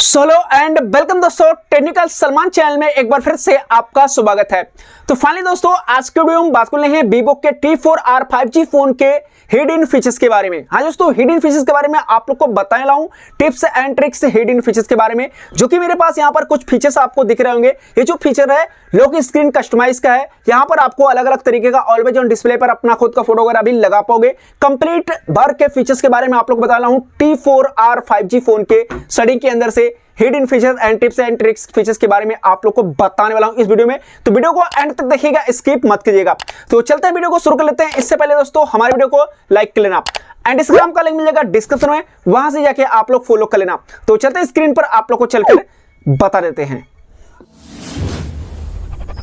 Solo and welcome दोस्तों, technical Salman channel में एक बार फिर से आपका स्वागत है। तो फाइनली दोस्तों, आज के वीडियो में बात कर रहे हैं वीवो के T4R 5G फोन के हिडन फीचर्स के बारे में। हाँ दोस्तों, हिडन फीचर्स के बारे में आप लोग को बताने वाला हूं, tips and tricks hidden features के बारे में, जो कि मेरे पास यहाँ पर कुछ फीचर्स आपको दिख रहे होंगे। ये जो फीचर है लॉक स्क्रीन कस्टमाइज का है। यहाँ पर आपको अलग अलग तरीके का ऑलवेज ऑन डिस्प्ले पर अपना खुद का फोटो वगैरह भी लगा पाओगे। कंप्लीट भर के फीचर्स के बारे में आप लोग बता रहा हूँ T4R 5G फोन के सेटिंग के अंदर से hidden features and tips and tricks features के बारे में आप लोग को बताने वाला हूं इस वीडियो में। तो वीडियो को एंड तक देखिएगा, स्किप मत कीजिएगा। तो चलते हैं, वीडियो को शुरू कर लेते हैं। इससे पहले दोस्तों हमारे वीडियो को लाइक कर लेना एंड इंस्टाग्राम का लिंक मिल जाएगा डिस्क्रिप्शन में, वहां से जाके आप लोग फॉलो कर लेना। तो चलते हैं, स्क्रीन पर आप लोग को चलकर बता देते हैं।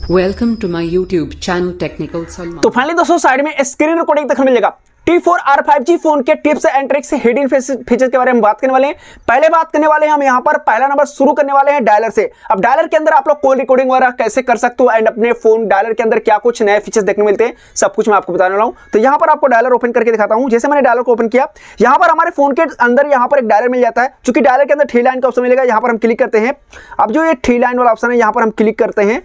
Welcome to my YouTube channel technical Salman. तो फाइनली दोस्तों, साइड में स्क्रीन रिकॉर्डिंग देखने मिल जाएगा। T4R 5G फोन के tips and tricks hidden features के बारे में बात करने वाले हैं। पहले बात करने वाले हैं हम यहाँ पर, पहला नंबर शुरू करने वाले हैं डायलर से। अब डायलर के अंदर आप लोग कॉल रिकॉर्डिंग वगैरह कैसे कर सकते हो एंड अपने फोन डायलर के अंदर क्या कुछ नए फीचर्स देखने मिलते हैं, सब कुछ मैं आपको बताने वाला हूँ। तो यहाँ पर आपको डायलर ओपन करके दिखाता हूँ। जैसे मैंने डायलर को ओपन किया, यहाँ पर हमारे फोन के अंदर यहाँ पर एक डायलर मिल जाता है, क्योंकि डायलर के अंदर थ्री लाइन का ऑप्शन मिलेगा। यहाँ पर हम क्लिक करते हैं। अब जो ये थ्री लाइन वाला ऑप्शन है, यहाँ पर हम क्लिक करते हैं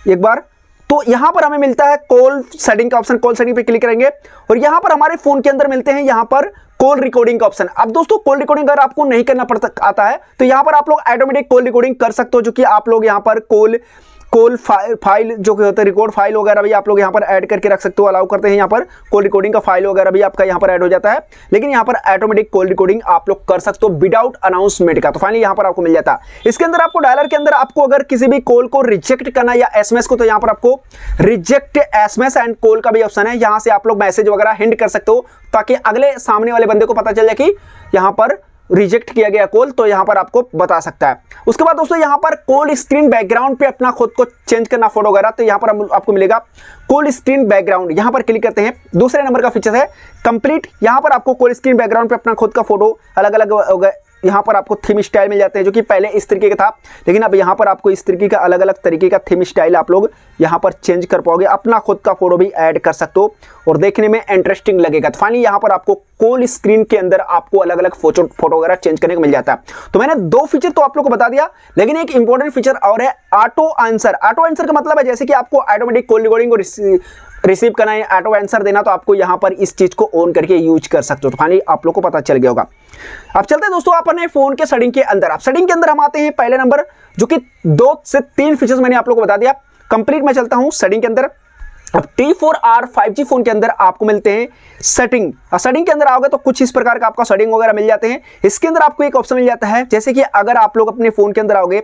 एक बार, तो यहां पर हमें मिलता है कॉल सेटिंग का ऑप्शन। कॉल सेटिंग पे क्लिक करेंगे और यहां पर हमारे फोन के अंदर मिलते हैं यहां पर कॉल रिकॉर्डिंग का ऑप्शन। अब दोस्तों, कॉल रिकॉर्डिंग अगर आपको नहीं करना पड़ता आता है तो यहां पर आप लोग ऑटोमेटिक कॉल रिकॉर्डिंग कर सकते हो, जो कि आप लोग यहां पर कॉल फाइल जो कि होता है रिकॉर्ड फाइल वगैरह भी आप लोग यहाँ पर ऐड करके रख सकते हो, अलाउ करते हैं। यहाँ पर कॉल रिकॉर्डिंग का फाइल वगैरह भी आपका यहाँ पर ऐड हो जाता है, लेकिन यहाँ पर ऑटोमेटिक कॉल रिकॉर्डिंग आप लोग कर सकते हो विदाउट अनाउंसमेंट का। तो फाइनली यहाँ पर आपको मिल जाता है। इसके अंदर आपको डायलर के अंदर आपको अगर किसी भी कॉल को रिजेक्ट करना या एसएमएस को, तो यहाँ पर आपको रिजेक्ट एसएमएस एंड कॉल का भी ऑप्शन है। यहाँ से आप लोग मैसेज वगैरह हिंट कर सकते हो, ताकि अगले सामने वाले बंदे को पता चल जाए कि यहाँ पर रिजेक्ट किया गया कॉल, तो यहां पर आपको बता सकता है। उसके बाद दोस्तों, यहां पर कॉल स्क्रीन बैकग्राउंड पे अपना खुद को चेंज करना फोटो वगैरह, तो यहां पर आपको मिलेगा कॉल स्क्रीन बैकग्राउंड। यहां पर क्लिक करते हैं, दूसरे नंबर का फीचर है कंप्लीट। यहां पर आपको कॉल स्क्रीन बैकग्राउंड पे अपना खुद का फोटो अलग अलग यहाँ पर आपको थीम स्टाइल मिल जाते हैं, जो कि पहले इस तरीके का था, लेकिन अब यहाँ पर आपको इस तरीके का अलग अलग तरीके का थीम स्टाइल आप लोग यहाँ पर चेंज कर पाओगे। अपना खुद का फोटो भी ऐड कर सकते हो और देखने में इंटरेस्टिंग लगेगा। तो फाइनली यहाँ पर आपको कॉल स्क्रीन के अंदर आपको अलग अलग फोटो वगैरह चेंज करने को मिल जाता है। तो मैंने दो फीचर तो आप लोग को बता दिया, लेकिन एक इंपॉर्टेंट फीचर और है ऑटो आंसर। ऑटो आंसर का मतलब है जैसे कि आपको ऑटोमेटिक कॉल रिकॉर्डिंग को रिसीव करना है, ऑटो आंसर देना, तो आपको यहाँ पर इस चीज को ऑन करके यूज कर सकते हो। तो फाइनली आप लोग को पता चल गया होगा। अब चलते हैं दोस्तों अपने फोन के सेटिंग के अंदर। आप सेटिंग के अंदर हम आते हैं पहले नंबर, जो कि 2 से 3 फीचर्स मैंने आप लोग को बता दिया। कंप्लीट मैं चलता हूं सेटिंग के अंदर। अब T4R 5G फोन के अंदर आपको मिलते हैं सेटिंग। सेटिंग के अंदर आओगे तो कुछ इस प्रकार का आपका सेटिंग वगैरह मिल जाते हैं। इसके अंदर आपको एक ऑप्शन मिल जाता है, जैसे कि अगर आप लोग अपने फोन के अंदर आओगे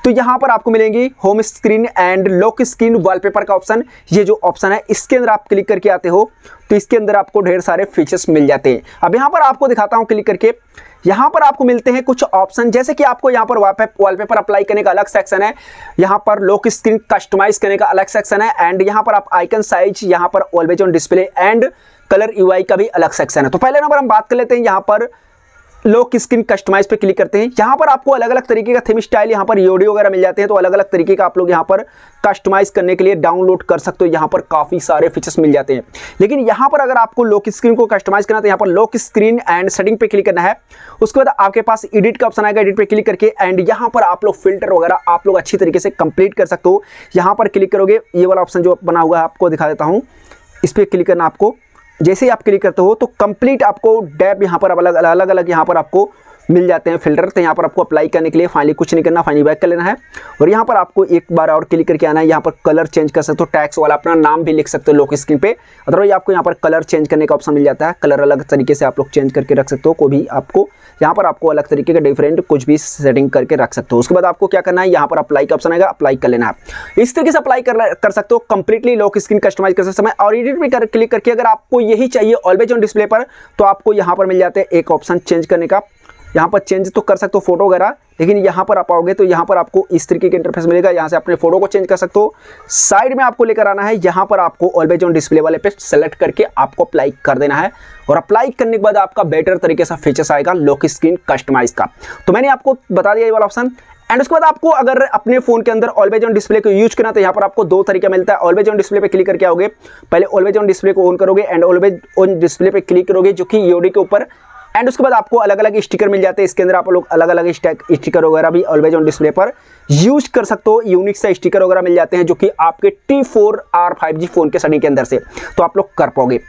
तो यहां पर आपको मिलेंगी home screen and lock screen wallpaper का ऑप्शन। ये जो ऑप्शन है, इसके अंदर आप क्लिक करके आते हो तो इसके अंदर आपको ढेर सारे फीचर्स मिल जाते हैं। अब यहां पर आपको दिखाता हूं क्लिक करके। यहां पर आपको मिलते हैं कुछ ऑप्शन, जैसे कि आपको यहां पर वॉलपेपर अप्लाई करने का अलग सेक्शन है, यहां पर लॉक स्क्रीन कस्टमाइज करने का अलग सेक्शन है, एंड यहां पर आप आइकन साइज, यहां पर always on display and colour UI का भी अलग सेक्शन है। तो पहले नंबर हम बात कर लेते हैं, यहां पर लॉक स्क्रीन कस्टमाइज पे क्लिक करते हैं। यहां पर आपको अलग अलग तरीके का थीम स्टाइल, यहां पर यूडी वगैरह मिल जाते हैं, तो अलग अलग तरीके का आप लोग यहां पर कस्टमाइज करने के लिए डाउनलोड कर सकते हो। यहां पर काफी सारे फीचर्स मिल जाते हैं, लेकिन यहां पर अगर आपको लॉक स्क्रीन को कस्टमाइज करना है तो यहां पर लॉक स्क्रीन एंड सेटिंग पे क्लिक करना है। उसके बाद आपके पास एडिट का ऑप्शन आएगा, एडिट पे क्लिक करके एंड यहां पर आप लोग फिल्टर वगैरह आप लोग अच्छी तरीके से कंप्लीट कर सकते हो। यहां पर क्लिक करोगे, ये वाला ऑप्शन जो बना हुआ है आपको दिखा देता हूं, इस पर क्लिक करना। आपको जैसे ही आप क्लिक करते हो तो कंप्लीट आपको डैब यहाँ पर अलग अलग यहाँ पर आपको मिल जाते हैं फिल्टर। तो यहाँ पर आपको अप्लाई करने के लिए फाइनली कुछ नहीं करना, फाइनली बैक कर लेना है और यहाँ पर आपको एक बार और क्लिक करके आना है। यहाँ पर कलर चेंज कर सकते हो, टैक्स वाला अपना नाम भी लिख सकते हो लॉक स्क्रीन पे। अदरवाइज आपको यहाँ पर कलर चेंज करने का ऑप्शन मिल जाता है, कलर अलग तरीके से आप लोग चेंज करके रख सकते हो। कोई भी आपको यहाँ पर आपको अलग तरीके का डिफरेंट कुछ भी सेटिंग करके रख सकते हो। उसके बाद आपको क्या करना है, यहाँ पर अप्लाई का ऑप्शन आएगा, अप्लाई कर लेना है। इस तरीके से अप्लाई कर सकते हो कंप्लीटली लॉक स्क्रीन कस्टमाइज कर सकते समय। और एडिट पे क्लिक करके अगर आपको यही चाहिए ऑलवेज ऑन डिस्प्ले पर, तो आपको यहाँ पर मिल जाते हैं एक ऑप्शन चेंज करने का। यहाँ पर चेंज तो कर सकते हो फोटो वगैरह, लेकिन यहाँ पर आप आओगे तो यहाँ पर आपको इस तरीके का इंटरफेस मिलेगा। यहाँ से अपने फोटो को चेंज कर सकते हो। साइड में आपको लेकर आना है, यहाँ पर आपको ऑलवेज ऑन डिस्प्ले वाले पे सेलेक्ट करके आपको अप्लाई कर देना है और अप्लाई करने के बाद आपका बेटर तरीके से फीचर्स आएगा लॉक स्क्रीन कस्टमाइज का। तो मैंने आपको बता दिया ये वाला ऑप्शन। एंड उसके बाद आपको अगर अपने फोन के अंदर ऑलवेज ऑन डिस्प्ले को यूज करना, तो यहाँ पर आपको 2 तरीका मिलता है। ऑलवेज ऑन डिस्प्ले पे क्लिक करके आओगे, पहले ऑलवेज ऑन डिस्प्ले को ऑन करोगे एंड ऑलवेज ऑन डिस्प्ले पे क्लिक करोगे, जो कि यूडी के ऊपर एंड उसके बाद आपको अलग अलग स्टिकर मिल जाते हैं। इसके अंदर आप लोग अलग अलग स्टिकर वगैरह भी ऑलवेज ऑन डिस्प्ले पर यूज कर सकते हो। यूनिक से स्टिकर वगैरह मिल जाते हैं जो कि आपके T4R 5G फोन के सेटिंग के अंदर से तो आप लोग कर पाओगे।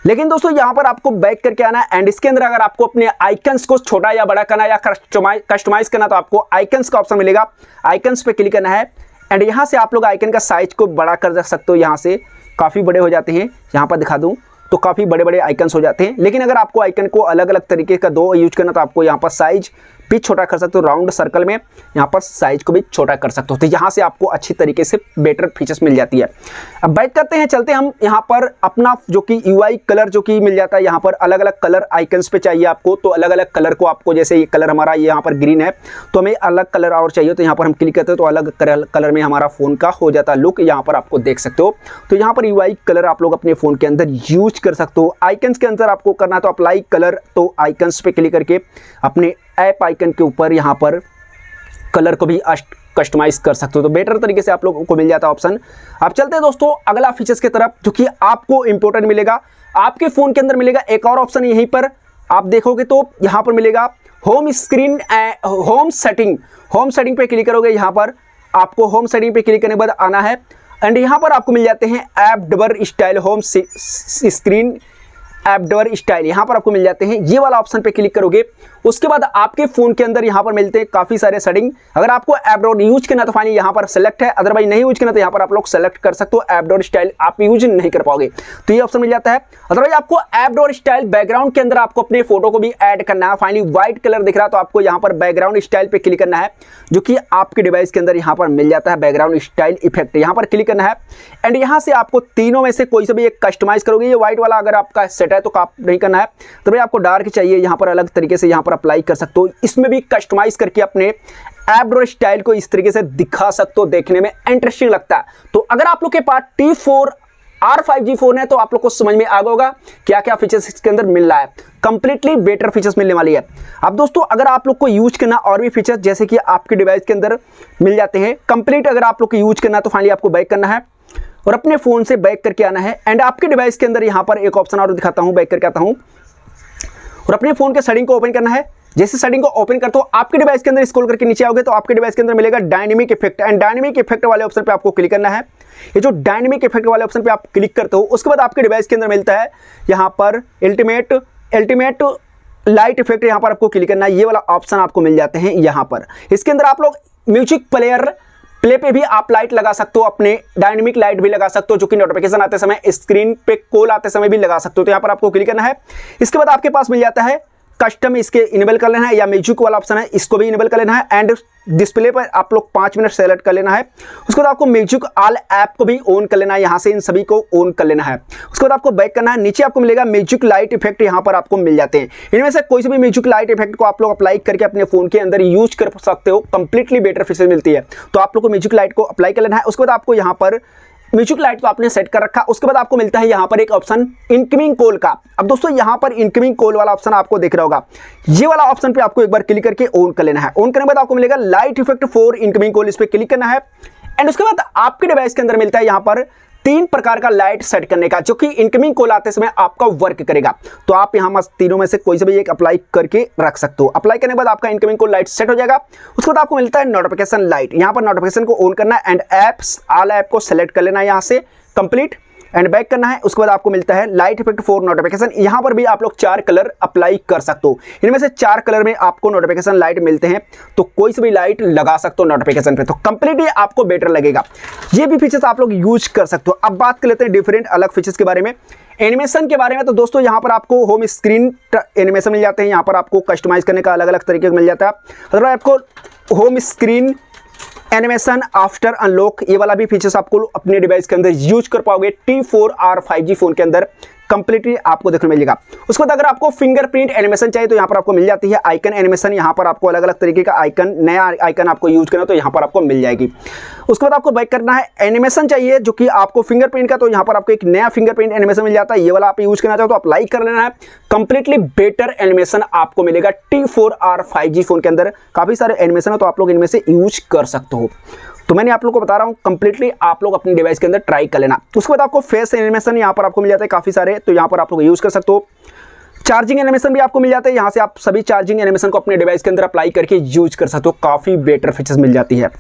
लेकिन दोस्तों यहाँ पर आपको बैक करके आना है एंड इसके अंदर अगर आपको अपने आइकन्स को छोटा या बड़ा करना या कस्टमाइज करना तो आपको आइकन्स का ऑप्शन मिलेगा। आइकन्स पे क्लिक करना है एंड यहाँ से आप लोग आइकन का साइज को बड़ा कर सकते हो। यहाँ से काफ़ी बड़े हो जाते हैं, यहाँ पर दिखा दूँ तो काफ़ी बड़े बड़े आइकन्स हो जाते हैं। लेकिन अगर आपको आइकन को अलग अलग तरीके का दो यूज करना तो आपको यहाँ पर साइज भी छोटा कर सकते हो। राउंड सर्कल में यहाँ पर साइज को भी छोटा कर सकते हो। तो यहाँ से आपको अच्छी तरीके से बेटर फीचर्स मिल जाती है। अब बैक करते हैं, चलते हम यहाँ पर अपना जो कि UI कलर जो कि मिल जाता है। यहाँ पर अलग अलग कलर आइकन्स पे चाहिए आपको तो अलग अलग कलर को आपको, जैसे ये कलर हमारा यहाँ पर ग्रीन है तो हमें अलग कलर और चाहिए तो यहाँ पर हम क्लिक करते हैं तो अलग कलर में हमारा फ़ोन का हो जाता है लुक। यहाँ पर आपको देख सकते हो तो यहाँ पर UI कलर आप लोग अपने फ़ोन के अंदर यूज कर सकते हो। आइकन्स के अंदर आपको करना है तो अप्लाई कलर, तो आइकन्स पे क्लिक करके अपने ऐप आइकन के ऊपर यहाँ पर कलर को भी कस्टमाइज कर सकते हो तो बेटर तरीके से आप लोगों को मिल जाता है ऑप्शन। अब चलते हैं दोस्तों अगला फीचर्स की तरफ जो कि आपको इंपॉर्टेंट मिलेगा। आपके फ़ोन के अंदर मिलेगा एक और ऑप्शन, यहीं पर आप देखोगे तो यहाँ पर मिलेगा होम स्क्रीन होम सेटिंग पे क्लिक करोगे। यहाँ पर आपको होम सेटिंग पे क्लिक करने के बाद आना है एंड यहाँ पर आपको मिल जाते हैं app Dabur style home screen app Dabur style, यहाँ पर आपको मिल जाते हैं। ये वाला ऑप्शन पे क्लिक करोगे उसके बाद आपके फ़ोन के अंदर यहाँ पर मिलते हैं काफ़ी सारे सेटिंग। अगर आपको ऐप डॉट यूज करना तो फाइनली यहाँ पर सेलेक्ट है, अदरवाइज नहीं यूज करना तो यहाँ पर आप लोग सेलेक्ट कर सकते हो। ऐप डॉट स्टाइल आप यूज नहीं कर पाओगे तो ये ऑप्शन मिल जाता है। अदरवाइज आपको ऐप डॉट स्टाइल बैकग्राउंड के अंदर आपको अपने फोटो को भी ऐड करना है। फाइनली व्हाइट कलर दिख रहा है तो आपको यहाँ पर बैकग्राउंड स्टाइल पे क्लिक करना है जो कि आपके डिवाइस के अंदर यहाँ पर मिल जाता है बैकग्राउंड स्टाइल इफेक्ट। यहाँ पर क्लिक करना है एंड यहाँ से आपको तीनों में से कोई से भी एक कस्टमाइज करोगे। ये व्हाइट वाला अगर आपका सेट है तो आप नहीं करना है, तो भाई आपको डार्क चाहिए यहाँ पर अलग तरीके से यहाँ पर अप्लाई कर सकते हो। इसमें भी कस्टमाइज करके अपने ऐप डॉट स्टाइल को इस तरीके से दिखा सकते हो, देखने में इंटरेस्टिंग लगता है। तो अगर आप लोग के पास T4R 5G फोन है तो आप लोग को समझ में आ गया होगा क्या क्या फीचर्स इसके अंदर मिल रहा है। कंप्लीटली बेटर फीचर्स मिलने वाली है। अब दोस्तों अगर आप लोग को यूज करना और भी फीचर्स जैसे कि आपके डिवाइस के अंदर मिल जाते हैं कंप्लीट, अगर आप लोग को यूज करना तो फाइनली आपको बैक करना है और अपने फोन से बैक करके आना है एंड आपके डिवाइस के अंदर यहाँ पर एक ऑप्शन और दिखाता हूँ, बैक करके आता हूँ और अपने फोन के सेटिंग को ओपन करना है। जैसे सेटिंग को ओपन करते हो आपके डिवाइस के अंदर स्क्रॉल करके नीचे आओगे तो आपके डिवाइस के अंदर मिलेगा dynamic effect and dynamic effect वाले ऑप्शन पे आपको क्लिक करना है। ये जो डायनेमिक इफेक्ट वाले ऑप्शन पे आप क्लिक करते हो उसके बाद आपके डिवाइस के अंदर मिलता है यहाँ पर अल्टीमेट लाइट इफेक्ट, यहाँ पर आपको क्लिक करना है। ये वाला ऑप्शन आपको मिल जाते हैं यहाँ पर। इसके अंदर आप लोग म्यूजिक प्ले पे भी आप लाइट लगा सकते हो, अपने डायनेमिक लाइट भी लगा सकते हो जो कि नोटिफिकेशन आते समय, स्क्रीन पे कॉल आते समय भी लगा सकते हो। तो यहाँ पर आपको क्लिक करना है। इसके बाद आपके पास मिल जाता है कस्टम, इसके इनेबल कर लेना है या म्यूजिक वाला ऑप्शन है इसको भी इनेबल कर लेना है एंड डिस्प्ले पर आप लोग 5 मिनट सेलेक्ट कर लेना है। उसके बाद आपको म्यूजिक ऑल ऐप को भी ऑन कर लेना है, यहाँ से इन सभी को ऑन कर लेना है। उसके बाद आपको बैक करना है, नीचे आपको मिलेगा म्यूजिक लाइट इफेक्ट, यहाँ पर आपको मिल जाते हैं। इनमें से कोई से भी म्यूजिक लाइट इफेक्ट को आप लोग अप्लाई करके अपने फोन के अंदर यूज कर सकते हो। कंप्लीटली बेटर फीचर मिलती है तो आप लोग को म्यूजिक लाइट को अप्लाई कर लेना है। उसके बाद आपको यहाँ पर म्यूजिक लाइट को आपने सेट कर रखा, उसके बाद आपको मिलता है यहाँ पर एक ऑप्शन इनकमिंग कॉल का। अब दोस्तों यहाँ पर इनकमिंग कॉल वाला ऑप्शन आपको दिख रहा होगा, ये वाला ऑप्शन पे आपको एक बार क्लिक करके ऑन कर लेना है। ऑन करने के बाद आपको मिलेगा light effect for incoming call, इस पे क्लिक करना है एंड उसके बाद आपके डिवाइस के अंदर मिलता है यहाँ पर 3 प्रकार का लाइट सेट करने का जो कि इनकमिंग कॉल आते समय आपका वर्क करेगा। तो आप यहाँ तीनों में से कोई से भी एक अप्लाई करके रख सकते हो। अप्लाई करने के बाद आपका इनकमिंग कॉल लाइट सेट हो जाएगा। उसके बाद आपको मिलता है नोटिफिकेशन लाइट, यहाँ पर नोटिफिकेशन को ऑन करना है एंड एप्स ऑल ऐप को सेलेक्ट कर लेना है यहाँ से कंप्लीट एंड बैक करना है। उसके बाद आपको मिलता है लाइट इफेक्ट फॉर नोटिफिकेशन, यहाँ पर भी आप लोग 4 कलर अप्लाई कर सकते हो। इनमें से 4 कलर में आपको नोटिफिकेशन लाइट मिलते हैं तो कोई से भी लाइट लगा सकते हो नोटिफिकेशन पे, तो कंप्लीटली आपको बेटर लगेगा। ये भी फीचर्स आप लोग यूज कर सकते हो। अब बात कर लेते हैं डिफरेंट अलग फीचर्स के बारे में, एनिमेशन के बारे में। तो दोस्तों यहाँ पर आपको होम स्क्रीन एनिमेशन मिल जाते हैं, यहाँ पर आपको कस्टमाइज करने का अलग अलग तरीके मिल जाता है। अगर आपको home screen animation after unlock, ये वाला भी फीचर्स आपको अपने डिवाइस के अंदर यूज कर पाओगे T4R 5G फोन के अंदर कंप्लीटली आपको देखने मिलेगा। उसके बाद अगर आपको फिंगरप्रिंट एनिमेशन चाहिए तो यहाँ पर आपको मिल जाती है आइकन एनिमेशन, यहाँ पर आपको अलग अलग तरीके का आइकन, नया आइकन आपको यूज करना तो यहाँ पर आपको मिल जाएगी। उसके बाद आपको बैक करना है, एनिमेशन चाहिए जो कि आपको फिंगरप्रिंट का, तो यहाँ पर आपको एक नया फिंगरप्रिंट एनिमेशन मिल जाता है। ये वाला आप यूज करना चाहो तो अप्लाई कर लेना है। कंप्लीटली बेटर एनिमेशन आपको मिलेगा T4R 5G फोन के अंदर। काफी सारे एनिमेशन है तो आप लोग इनमें से यूज कर सकते हो। तो मैंने आप लोग को बता रहा हूँ कंप्लीटली आप लोग अपने डिवाइस के अंदर ट्राई कर लेना। उसके बाद आपको फेस एनिमेशन यहाँ पर आपको मिल जाता है काफ़ी सारे, तो यहाँ पर आप लोग यूज़ कर सकते हो। चार्जिंग एनिमेशन भी आपको मिल जाता है, यहाँ से आप सभी चार्जिंग एनिमेशन को अपने डिवाइस के अंदर अप्लाई करके यूज कर सकते हो, काफ़ी बेटर फीचर्स मिल जाती है।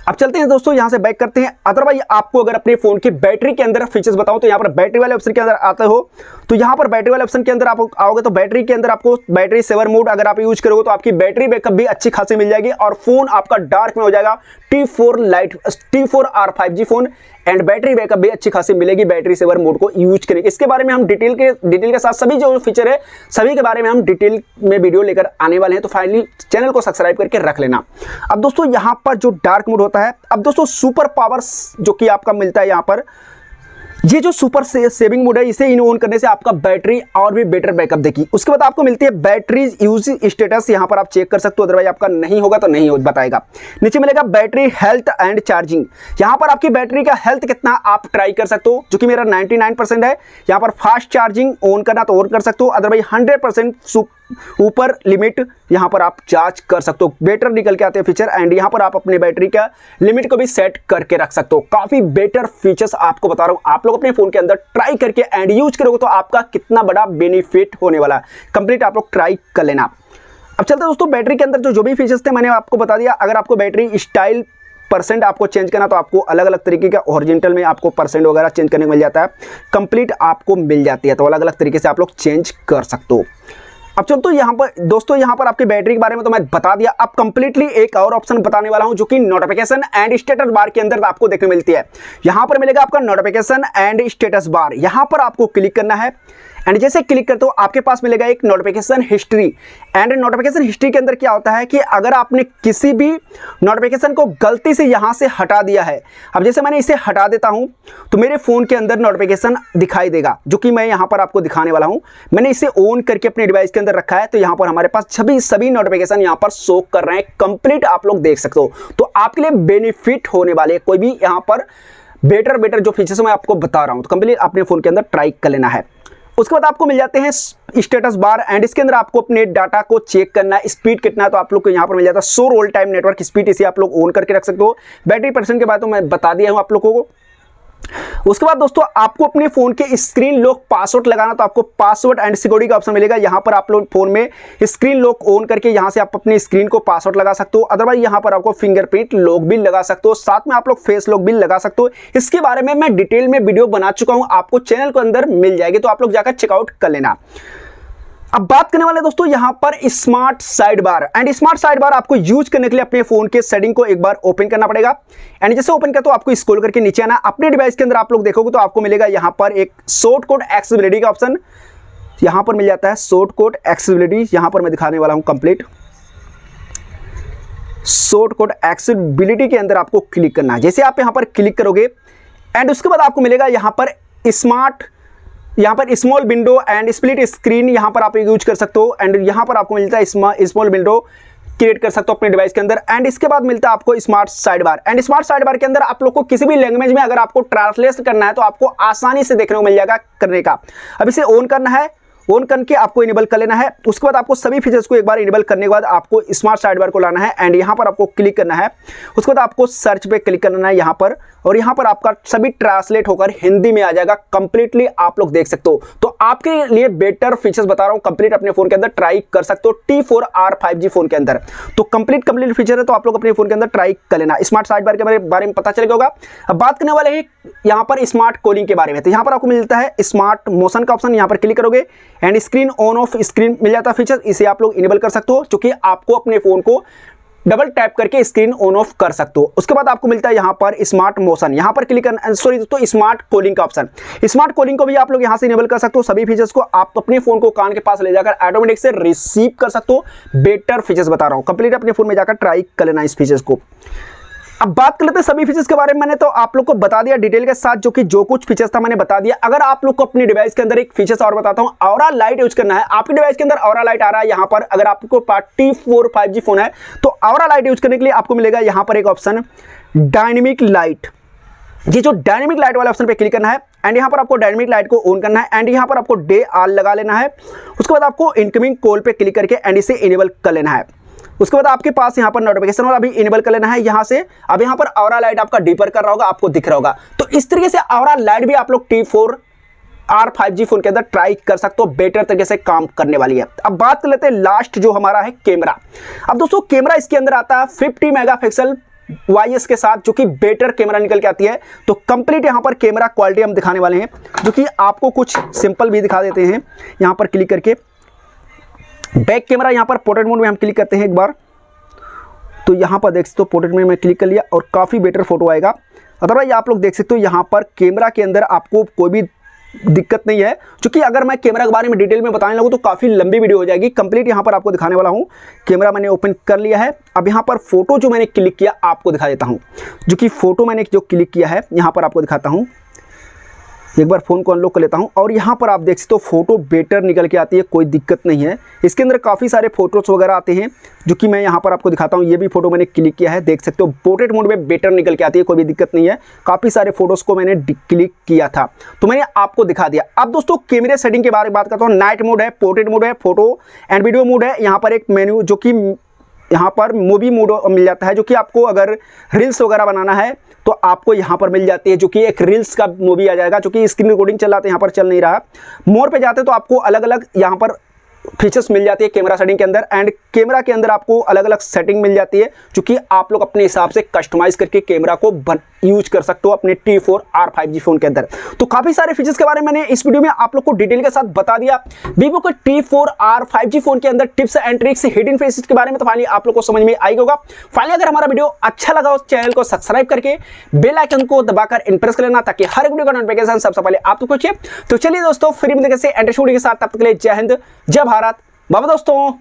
अब चलते हैं दोस्तों, यहाँ से बैक करते हैं। अदरवाइज आपको अगर अपने फोन की बैटरी के अंदर फीचर्स बताऊं तो यहाँ पर बैटरी वाले ऑप्शन के अंदर आते हो तो यहाँ पर बैटरी वाले ऑप्शन के अंदर आप आओगे तो बैटरी के अंदर आपको बैटरी सेवर मोड अगर आप यूज करोगे तो आपकी बैटरी बैकअप भी अच्छी खासी मिल जाएगी और फोन आपका डार्क में हो जाएगा। T4R 5G phone and battery backup भी अच्छी खासी मिलेगी बैटरी सेवर मोड को यूज करेंगे। इसके बारे में हम डिटेल के साथ सभी जो फीचर है सभी के बारे में हम डिटेल में वीडियो लेकर आने वाले हैं, तो फाइनली चैनल को सब्सक्राइब करके रख लेना। अब दोस्तों यहाँ पर जो डार्क मोड होता है, अब दोस्तों सुपर पावर्स जो कि आपका मिलता है यहाँ पर, ये जो सुपर सेविंग मोड है इसे इन ऑन करने से आपका बैटरी और भी बेटर बैकअप देगी। उसके बाद आपको मिलती है बैटरी यूज स्टेटस, यहाँ पर आप चेक कर सकते हो, अदरवाइज आपका नहीं होगा तो नहीं बताएगा। नीचे मिलेगा बैटरी हेल्थ एंड चार्जिंग, यहाँ पर आपकी बैटरी का हेल्थ कितना आप ट्राई कर सकते हो, जो कि मेरा 99% है। यहाँ पर फास्ट चार्जिंग ऑन करना तो ऑन कर सकते हो, अदरवाइज 100% ऊपर लिमिट यहाँ पर आप चार्ज कर सकते हो। बेटर निकल के आते हैं फीचर एंड यहाँ पर आप अपने बैटरी का लिमिट को भी सेट करके रख सकते हो। काफी बेटर फीचर्स आपको बता रहा हूँ, आप लोग अपने फोन के अंदर ट्राई करके एंड यूज करोगे तो आपका कितना बड़ा बेनिफिट होने वाला है, कंप्लीट आप लोग ट्राई कर लेना। अब चलते हैं दोस्तों, बैटरी के अंदर जो भी फीचर्स थे मैंने आपको बता दिया। अगर आपको बैटरी स्टाइल परसेंट आपको चेंज करना तो आपको अलग अलग तरीके का हॉरिजॉन्टल में आपको परसेंट वगैरह चेंज करने को मिल जाता है, कंप्लीट आपको मिल जाती है, तो अलग अलग तरीके से आप लोग चेंज कर सकते हो। अब चलो तो यहाँ पर दोस्तों, यहाँ पर आपकी बैटरी के बारे में तो मैं बता दिया। अब कंप्लीटली एक और ऑप्शन बताने वाला हूँ जो कि नोटिफिकेशन एंड स्टेटस बार के अंदर आपको देखने मिलती है। यहाँ पर मिलेगा आपका नोटिफिकेशन एंड स्टेटस बार, यहाँ पर आपको क्लिक करना है एंड जैसे क्लिक करते हो आपके पास मिलेगा एक notification history. And notification history के अंदर क्या होता है कि अगर आपने किसी भी नोटिफिकेशन को गलती से यहाँ से हटा दिया है, अब जैसे मैंने इसे हटा देता हूँ तो मेरे फ़ोन के अंदर नोटिफिकेशन दिखाई देगा, जो कि मैं यहाँ पर आपको दिखाने वाला हूँ। मैंने इसे ऑन करके अपने डिवाइस के अंदर रखा है, तो यहाँ पर हमारे पास सभी नोटिफिकेशन यहाँ पर शो कर रहे हैं, कंप्लीट आप लोग देख सकते हो। तो आपके लिए बेनिफिट होने वाले कोई भी यहाँ पर बेटर जो फीचर्स मैं आपको बता रहा हूँ, तो कंप्लीट अपने फ़ोन के अंदर ट्राई कर लेना है। उसके बाद आपको मिल जाते हैं स्टेटस बार एंड इसके अंदर आपको अपने डाटा को चेक करना है, स्पीड कितना है तो आप लोग को यहाँ पर मिल जाता है show real time network speed, इसे आप लोग ऑन करके रख सकते हो। बैटरी परसेंट के बाद तो मैं बता दिया हूँ आप लोगों को। उसके बाद दोस्तों आपको अपने फोन के स्क्रीन लॉक पासवर्ड लगाना, तो आपको पासवर्ड एंड सिक्योरिटी का ऑप्शन मिलेगा। यहाँ पर आप लोग फोन में स्क्रीन लॉक ऑन करके यहाँ से आप अपनी स्क्रीन को पासवर्ड लगा सकते हो, अदरवाइज यहाँ पर आपको फिंगरप्रिंट लॉक भी लगा सकते हो, साथ में आप लोग फेस लॉक भी लगा सकते हो। इसके बारे में मैं डिटेल में वीडियो बना चुका हूँ, आपको चैनल के अंदर मिल जाएगी, तो आप लोग जाकर चेकआउट कर लेना। अब बात करने वाले दोस्तों यहाँ पर smart side bar and smart side bar आपको यूज करने के लिए अपने फोन के सेटिंग को एक बार ओपन करना पड़ेगा एंड जैसे ओपन करते हो आपको स्क्रॉल करके नीचे आना। अपने डिवाइस के अंदर आप लोग देखोगे तो आपको मिलेगा यहाँ पर एक शॉर्टकट एक्सेसिबिलिटी का ऑप्शन, यहाँ पर मिल जाता है शॉर्टकट एक्सेसिबिलिटी। यहाँ पर मैं दिखाने वाला हूँ कंप्लीट शॉर्टकट एक्सेसिबिलिटी के अंदर आपको क्लिक करना है। जैसे आप यहाँ पर क्लिक करोगे एंड उसके बाद आपको मिलेगा यहाँ पर small window and split screen, यहाँ पर आप यूज कर सकते हो एंड यहाँ पर आपको मिलता है स्मॉल विंडो क्रिएट कर सकते हो अपने डिवाइस के अंदर। एंड इसके बाद मिलता है आपको smart side bar and smart side bar के अंदर आप लोग को किसी भी लैंग्वेज में अगर आपको ट्रांसलेट करना है तो आपको आसानी से देखने को मिल जाएगा करने का। अब इसे ऑन करना है, ऑन करके आपको इनेबल कर लेना है। उसके बाद आपको सभी फीचर्स को एक बार इनेबल करने के बाद आपको स्मार्ट साइड बार को लाना है एंड यहाँ पर आपको क्लिक करना है। उसके बाद आपको सर्च पे क्लिक करना है यहाँ पर, और यहाँ पर आपका सभी ट्रांसलेट होकर हिंदी में आ जाएगा, कंप्लीटली आप लोग देख सकते हो। तो आपके लिए बेटर फीचर्स बता रहा हूँ, कंप्लीट अपने फोन के अंदर ट्राई कर सकते हो T4R 5G फोन के अंदर। तो कंप्लीट फीचर है, तो आप लोग अपने फोन के अंदर ट्राई कर लेना। स्मार्ट साइड बार के बारे में पता चलेगा होगा। अब बात करने वाले हैं यहाँ पर स्मार्ट कॉलिंग के बारे में, तो यहाँ पर आपको मिलता है स्मार्ट मोशन का ऑप्शन, यहाँ पर क्लिक करोगे and screen on off screen मिल जाता है फीचर, इसे आप लोग इनेबल कर सकते हो, जो कि आपको अपने फोन को डबल टैप करके स्क्रीन ऑन ऑफ कर सकते हो। उसके बाद आपको मिलता है यहाँ पर स्मार्ट मोशन, यहाँ पर क्लिक करना, सॉरी दोस्तों स्मार्ट कॉलिंग का ऑप्शन। स्मार्ट कॉलिंग को भी आप लोग यहाँ से इनेबल कर सकते हो। सभी फीचर्स को आप अपने फोन को कान के पास ले जाकर ऑटोमेटिक से रिसीव कर सकते हो। बेटर फीचर्स बता रहा हूँ, कंप्लीट अपने फोन में जाकर ट्राई कर लेना इस फीचर्स को। अब बात कर लेते हैं सभी फीचर्स के बारे में। मैंने तो आप लोग को बता दिया डिटेल के साथ, जो कुछ फीचर्स था मैंने बता दिया। अगर आप लोग को अपने डिवाइस के अंदर एक फीचर्स और बताता हूं, ऑरा लाइट यूज करना है। आपके डिवाइस के अंदर ऑरा लाइट आ रहा है यहाँ पर, अगर आपको T4 5G फोन है तो ऑरा लाइट यूज करने के लिए आपको मिलेगा यहाँ पर एक ऑप्शन डायनेमिक लाइट। ये जो डायनेमिक लाइट वाले ऑप्शन पे क्लिक करना है एंड यहाँ पर आपको डायनेमिक लाइट को ऑन करना है एंड यहाँ पर आपको डे ऑल लगा लेना है। उसके बाद आपको इनकमिंग कॉल पे क्लिक करके एंड इसे इनेबल कर लेना है। उसके बाद आपके पास यहाँ पर नोटिफिकेशन वाला भी इनेबल कर लेना है यहाँ से। अब यहाँ पर ऑरा लाइट आपका डीपर कर रहा होगा, आपको दिख रहा होगा। तो इस तरीके से ऑरा लाइट भी आप लोग T4 R 5G फोन के अंदर ट्राई कर सकते हो, बेटर तरीके से काम करने वाली है। अब बात कर लेते हैं लास्ट जो हमारा है कैमरा। अब दोस्तों कैमरा इसके अंदर आता है 50 मेगापिक्सल YS के साथ, जो कि बेटर कैमरा निकल के आती है। तो कंप्लीट यहां पर कैमरा क्वालिटी हम दिखाने वाले हैं, जो कि आपको कुछ सिंपल भी दिखा देते हैं। यहां पर क्लिक करके बैक कैमरा, यहां पर पोर्ट्रेट मोड में हम क्लिक करते हैं एक बार, तो यहां पर देख सकते हो पोर्ट्रेट में मैं क्लिक कर लिया और काफ़ी बेटर फोटो आएगा। अदरवाइज आप लोग देख सकते हो यहाँ पर कैमरा के अंदर आपको कोई भी दिक्कत नहीं है, क्योंकि अगर मैं कैमरा के बारे में डिटेल में बताने लगूँ तो काफ़ी लंबी वीडियो हो जाएगी। कंप्लीट यहाँ पर आपको दिखाने वाला हूँ। कैमरा मैंने ओपन कर लिया है। अब यहाँ पर फोटो जो मैंने क्लिक किया आपको दिखा देता हूँ, जो कि फोटो मैंने जो क्लिक किया है यहाँ पर आपको दिखाता हूँ। एक बार फ़ोन को अनलॉक कर लेता हूं और यहाँ पर आप देख सकते हो फोटो बेटर निकल के आती है, कोई दिक्कत नहीं है। इसके अंदर काफ़ी सारे फोटोज़ वगैरह आते हैं, जो कि मैं यहाँ पर आपको दिखाता हूँ। ये भी फोटो मैंने क्लिक किया है, देख सकते हो पोर्ट्रेट मोड में बेटर निकल के आती है, कोई भी दिक्कत नहीं है। काफ़ी सारे फोटोज़ को मैंने क्लिक किया था तो मैंने आपको दिखा दिया। अब दोस्तों कैमरे सेटिंग के बारे में बात करता हूँ। नाइट मोड है, पोर्ट्रेट मोड है, फोटो एंड वीडियो मोड है। यहाँ पर एक मेन्यू जो कि यहाँ पर मूवी मोड मिल जाता है, जो कि आपको अगर रील्स वगैरह बनाना है तो आपको यहाँ पर मिल जाती है, जो कि एक रील्स का मूवी आ जाएगा, जो कि स्क्रीन रिकॉर्डिंग चल रहा था, यहाँ पर चल नहीं रहा। मोर पे जाते तो आपको अलग अलग यहाँ पर फीचर्स मिल जाती है कैमरा सेटिंग के अंदर। एंड कैमरा के अंदर आपको अलग अलग सेटिंग मिल जाती है, जो कि आप लोग अपने हिसाब से कस्टमाइज करके कैमरा को यूज कर सकते हो अपने T4R 5G फोन के अंदर। तो काफ़ी सारे फीचर्स के बारे में मैंने इस वीडियो में आप लोग को डिटेल के साथ बता दिया। वीवो के T4R 5G फोन के अंदर tips and tricks, hidden features के बारे में तो फाइनली आप लोग को समझ में आई होगा। फाइनली अगर हमारा वीडियो अच्छा लगा उस चैनल को सब्सक्राइब करके बेल आइकन को दबाकर इम्प्रेस कर लेना, ताकि हर वीडियो का नोटिफिकेशन सबसे पहले आप तक पहुंचे। तो चलिए दोस्तों, फिर मिलते हैं इंटरेस्टिंग वीडियो के साथ, तब तक के लिए जय हिंद, जय भारत, बाय दोस्तों।